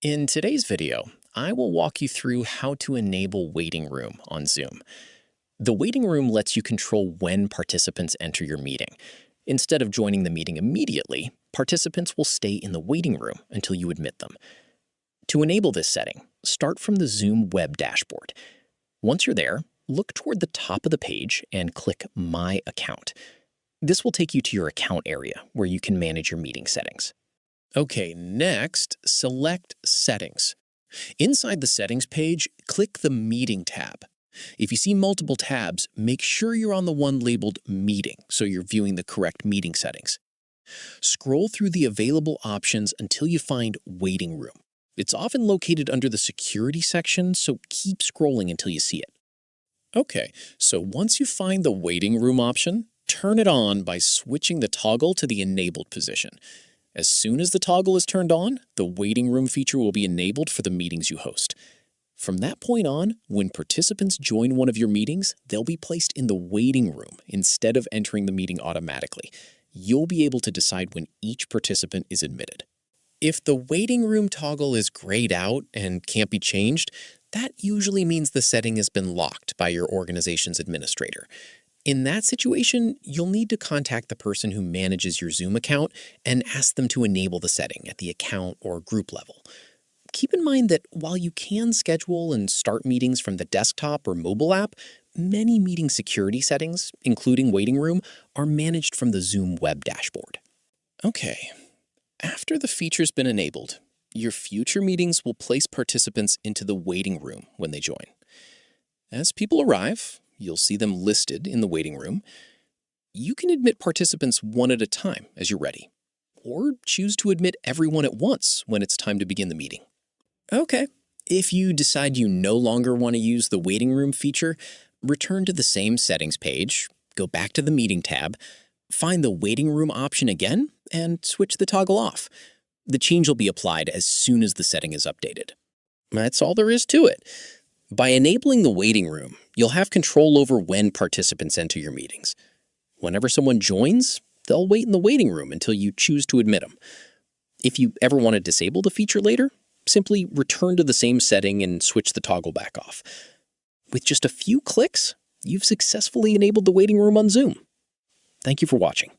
In today's video, I will walk you through how to enable waiting room on Zoom. The waiting room lets you control when participants enter your meeting. Instead of joining the meeting immediately, participants will stay in the waiting room until you admit them. To enable this setting, start from the Zoom web dashboard. Once you're there, look toward the top of the page and click My Account. This will take you to your account area where you can manage your meeting settings. Okay, next, select Settings. Inside the Settings page, click the Meeting tab. If you see multiple tabs, make sure you're on the one labeled Meeting so you're viewing the correct meeting settings. Scroll through the available options until you find Waiting Room. It's often located under the Security section, so keep scrolling until you see it. Okay, so once you find the Waiting Room option, turn it on by switching the toggle to the enabled position. As soon as the toggle is turned on, the waiting room feature will be enabled for the meetings you host. From that point on, when participants join one of your meetings, they'll be placed in the waiting room instead of entering the meeting automatically. You'll be able to decide when each participant is admitted. If the waiting room toggle is grayed out and can't be changed, that usually means the setting has been locked by your organization's administrator. In that situation, you'll need to contact the person who manages your Zoom account and ask them to enable the setting at the account or group level. Keep in mind that while you can schedule and start meetings from the desktop or mobile app, many meeting security settings, including waiting room, are managed from the Zoom web dashboard. Okay, after the feature's been enabled, your future meetings will place participants into the waiting room when they join. As people arrive, you'll see them listed in the waiting room. You can admit participants one at a time as you're ready, or choose to admit everyone at once when it's time to begin the meeting. Okay, if you decide you no longer want to use the waiting room feature, return to the same settings page, go back to the meeting tab, find the waiting room option again, and switch the toggle off. The change will be applied as soon as the setting is updated. That's all there is to it. By enabling the waiting room, you'll have control over when participants enter your meetings. Whenever someone joins, they'll wait in the waiting room until you choose to admit them. If you ever want to disable the feature later, simply return to the same setting and switch the toggle back off. With just a few clicks, you've successfully enabled the waiting room on Zoom. Thank you for watching.